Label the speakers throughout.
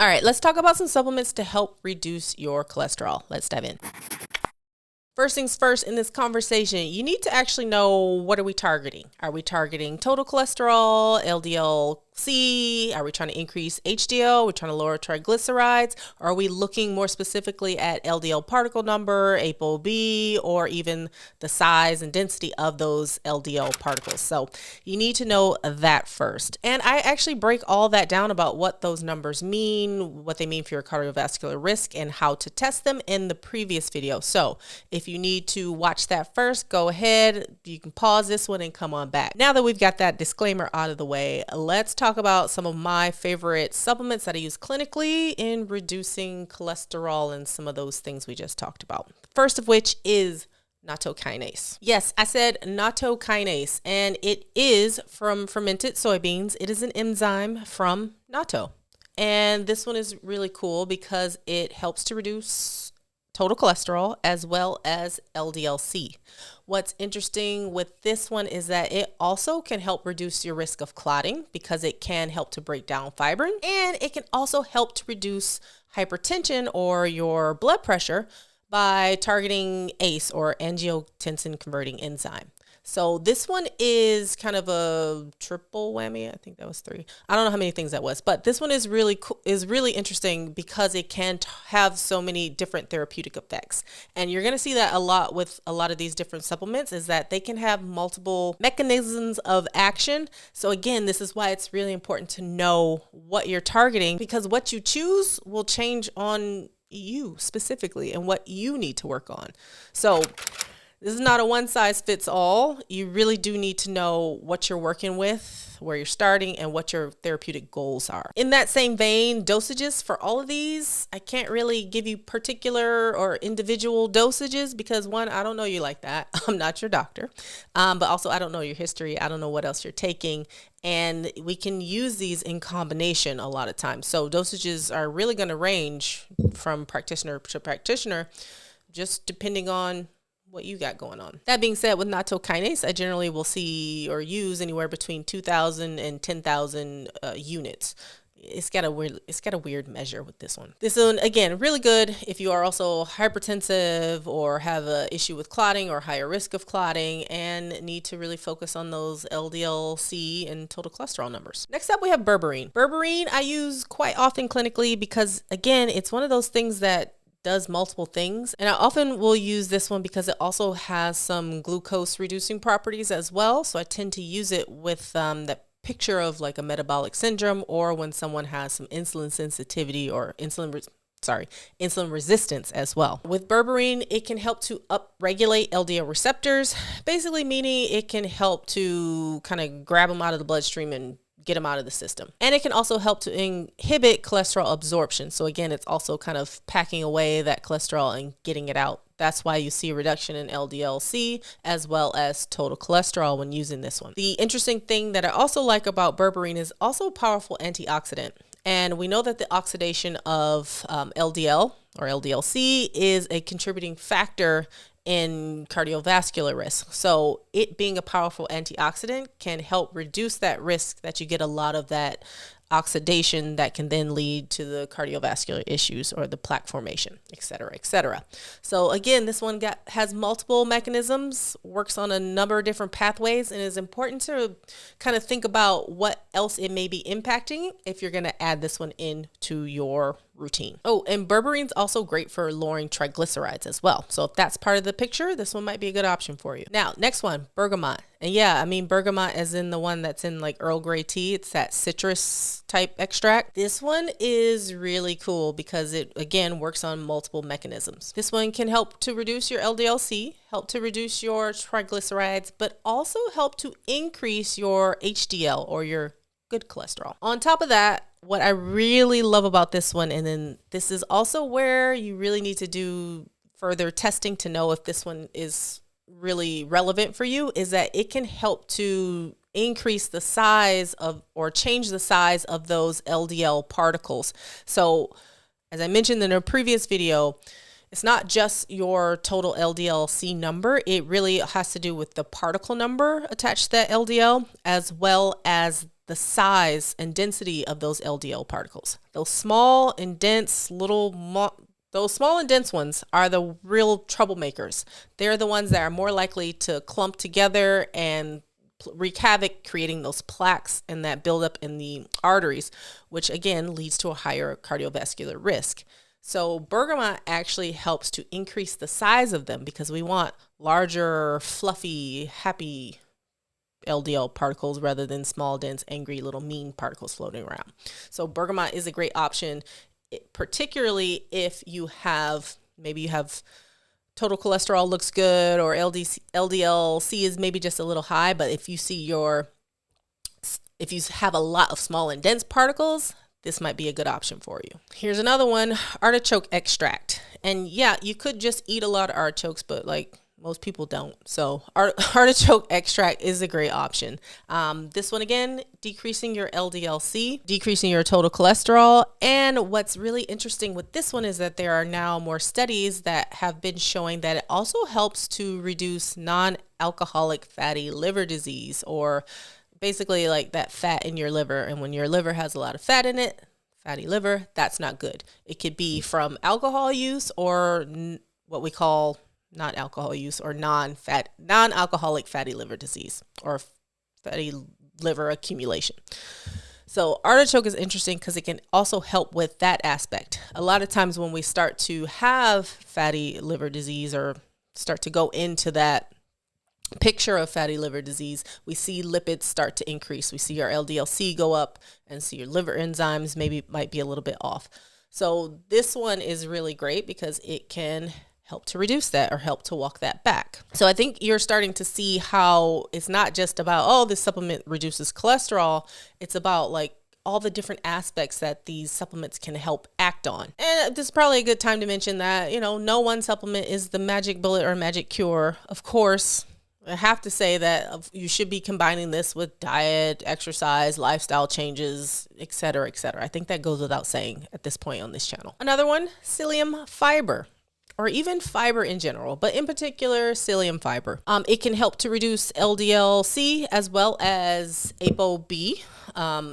Speaker 1: All right, let's talk about some supplements to help reduce your cholesterol. Let's dive in. First things first in this conversation, you need to actually know, what are we targeting? Are we targeting total cholesterol, LDL-C? Are we trying to increase HDL? We're trying to lower triglycerides? Or are we looking more specifically at LDL particle number, ApoB, or even the size and density of those LDL particles? So you need to know that first. And I actually break all that down about what those numbers mean, what they mean for your cardiovascular risk, and how to test them in the previous video. So if you need to watch that first, go ahead. You can pause this one and come on back. Now that we've got that disclaimer out of the way, let's talk about some of my favorite supplements that I use clinically in reducing cholesterol and some of those things we just talked about. First of which is nattokinase. Yes, I said nattokinase, and it is from fermented soybeans. It is an enzyme from natto. And this one is really cool because it helps to reduce total cholesterol as well as LDL-C. What's interesting with this one is that it also can help reduce your risk of clotting because it can help to break down fibrin, and it can also help to reduce hypertension or your blood pressure by targeting ACE, or angiotensin converting enzyme. So this one is kind of a triple whammy. I think that was 3. I don't know how many things that was, but this one is really cool, is really interesting because it can have so many different therapeutic effects. And you're going to see that a lot with a lot of these different supplements, is that they can have multiple mechanisms of action. So again, this is why it's really important to know what you're targeting, because what you choose will change on you specifically and what you need to work on. So this is not a one size fits all. You really do need to know what you're working with, where you're starting, and what your therapeutic goals are. In that same vein, dosages for all of these, I can't really give you particular or individual dosages because, one, I don't know you like that. I'm not your doctor. But also I don't know your history. I don't know what else you're taking. And we can use these in combination a lot of times. So dosages are really going to range from practitioner to practitioner, just depending on what you got going on. That being said, with nattokinase, I generally will see or use anywhere between 2,000 and 10,000 units. It's got a weird measure with this one. This one, again, really good if you are also hypertensive or have an issue with clotting or higher risk of clotting and need to really focus on those LDL-C and total cholesterol numbers. Next up, we have berberine. Berberine I use quite often clinically because, again, it's one of those things that does multiple things. And I often will use this one because it also has some glucose reducing properties as well. So I tend to use it with that picture of like a metabolic syndrome, or when someone has some insulin sensitivity or insulin resistance as well. With berberine, it can help to upregulate LDL receptors, basically meaning it can help to kind of grab them out of the bloodstream and get them out of the system. And it can also help to inhibit cholesterol absorption. So again, it's also kind of packing away that cholesterol and getting it out. That's why you see a reduction in LDL-C as well as total cholesterol when using this one. The interesting thing that I also like about berberine is also a powerful antioxidant. And we know that the oxidation of LDL or LDL-C is a contributing factor in cardiovascular risk. So it being a powerful antioxidant can help reduce that risk that you get a lot of that oxidation that can then lead to the cardiovascular issues or the plaque formation, et cetera, et cetera. So again, this one has multiple mechanisms, works on a number of different pathways, and is important to kind of think about what else it may be impacting if you're going to add this one into your routine. Oh, and berberine's also great for lowering triglycerides as well. So if that's part of the picture, this one might be a good option for you. Now, next one, bergamot. And yeah, I mean bergamot as in the one that's in like Earl Grey tea. It's that citrus type extract. This one is really cool because it, again, works on multiple mechanisms. This one can help to reduce your LDL-C, help to reduce your triglycerides, but also help to increase your HDL or your good cholesterol. On top of that, what I really love about this one, and then this is also where you really need to do further testing to know if this one is really relevant for you, is that it can help to increase the size of or change the size of those LDL particles. So as I mentioned in a previous video, it's not just your total LDL-C number. It really has to do with the particle number attached to that LDL, as well as the size and density of those LDL particles. Those small and dense those small and dense ones are the real troublemakers. They're the ones that are more likely to clump together and wreak havoc, creating those plaques and that buildup in the arteries, which again leads to a higher cardiovascular risk. So bergamot actually helps to increase the size of them because we want larger, fluffy, happy LDL particles rather than small, dense, angry, little mean particles floating around. So bergamot is a great option, particularly if you have, maybe you have total cholesterol looks good, or LDL-C is maybe just a little high, but if you have a lot of small and dense particles, this might be a good option for you. Here's another one, artichoke extract. And yeah, you could just eat a lot of artichokes, but like most people don't. So artichoke extract is a great option. This one again, decreasing your LDL-C, decreasing your total cholesterol. And what's really interesting with this one is that there are now more studies that have been showing that it also helps to reduce non-alcoholic fatty liver disease, or basically like that fat in your liver. And when your liver has a lot of fat in it, fatty liver, that's not good. It could be from alcohol use or what we call not alcohol use, or non-alcoholic fatty liver disease, or fatty liver accumulation. So artichoke is interesting because it can also help with that aspect. A lot of times when we start to have fatty liver disease, or start to go into that picture of fatty liver disease, we see lipids start to increase. We see our LDL-C go up, and see your liver enzymes might be a little bit off. So this one is really great because it can help to reduce that, or help to walk that back. So I think you're starting to see how it's not just about, oh, this supplement reduces cholesterol. It's about like all the different aspects that these supplements can help act on. And this is probably a good time to mention that, no one supplement is the magic bullet or magic cure. Of course, I have to say that you should be combining this with diet, exercise, lifestyle changes, etc., etc. I think that goes without saying at this point on this channel. Another one, celium fiber, or even fiber in general, but in particular, celium fiber. It can help to reduce LDL-C as well as ApoB.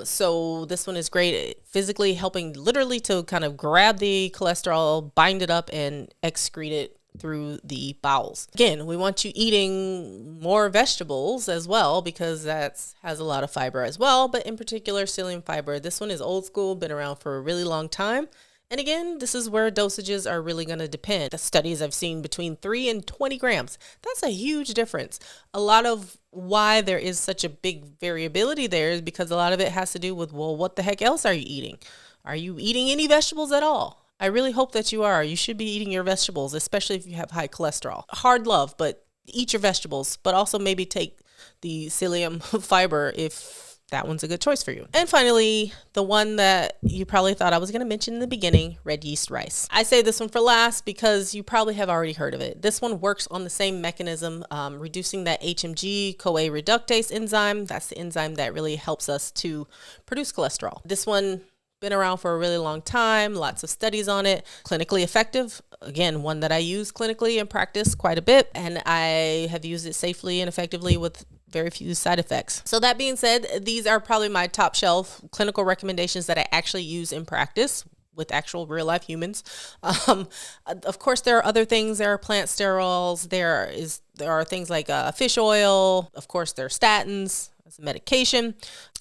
Speaker 1: So this one is great, physically helping literally to kind of grab the cholesterol, bind it up, and excrete it through the bowels. Again, we want you eating more vegetables as well, because that has a lot of fiber as well, but in particular, celium fiber. This one is old school, been around for a really long time. And again, this is where dosages are really going to depend. The studies I've seen between 3 and 20 grams. That's a huge difference. A lot of why there is such a big variability there is because a lot of it has to do with, well, what the heck else are you eating? Are you eating any vegetables at all? I really hope that you are. You should be eating your vegetables, especially if you have high cholesterol. Hard love, but eat your vegetables, but also maybe take the celium fiber if that one's a good choice for you. And finally, the one that you probably thought I was going to mention in the beginning, red yeast rice. I say this one for last because you probably have already heard of it. This one works on the same mechanism, reducing that HMG-CoA reductase enzyme. That's the enzyme that really helps us to produce cholesterol. This one been around for a really long time, lots of studies on it, clinically effective. Again, one that I use clinically and practice quite a bit, and I have used it safely and effectively with very few side effects. So that being said, these are probably my top shelf clinical recommendations that I actually use in practice with actual real life humans. Of course, there are other things. There are plant sterols. There are things like fish oil. Of course, there are statins as a medication,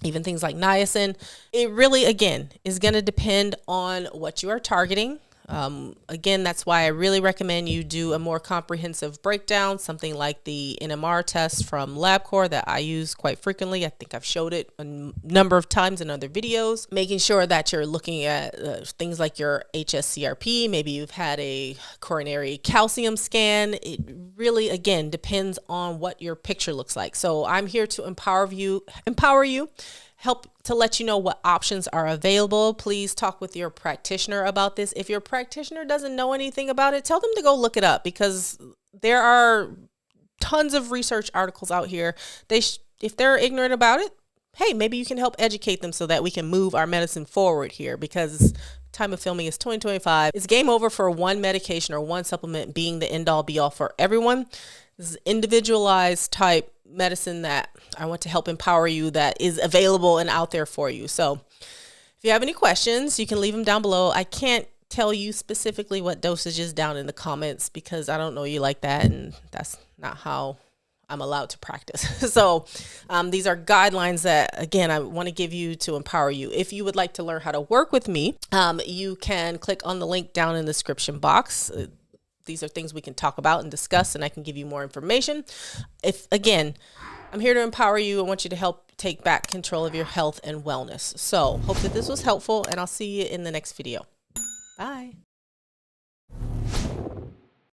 Speaker 1: even things like niacin. It really, again, is going to depend on what you are targeting. Again, that's why I really recommend you do a more comprehensive breakdown, something like the NMR test from LabCorp that I use quite frequently. I think I've showed it a number of times in other videos, making sure that you're looking at things like your HSCRP. Maybe you've had a coronary calcium scan. It really, again, depends on what your picture looks like. So I'm here to empower you, help to let you know what options are available. Please talk with your practitioner about this. If your practitioner doesn't know anything about it, tell them to go look it up, because there are tons of research articles out here. If they're ignorant about it, hey, maybe you can help educate them so that we can move our medicine forward here, because time of filming is 2025. It's game over for one medication or one supplement being the end all be all for everyone. This is individualized type medicine that I want to help empower you that is available and out there for you. So if you have any questions, you can leave them down below. I can't tell you specifically what dosage is down in the comments because I don't know you like that, and that's not how I'm allowed to practice. So these are guidelines that, again, I want to give you to empower you. If you would like to learn how to work with me, you can click on the link down in the description box. These are things we can talk about and discuss, and I can give you more information. Again, I'm here to empower you. I want you to help take back control of your health and wellness. So hope that this was helpful, and I'll see you in the next video. Bye.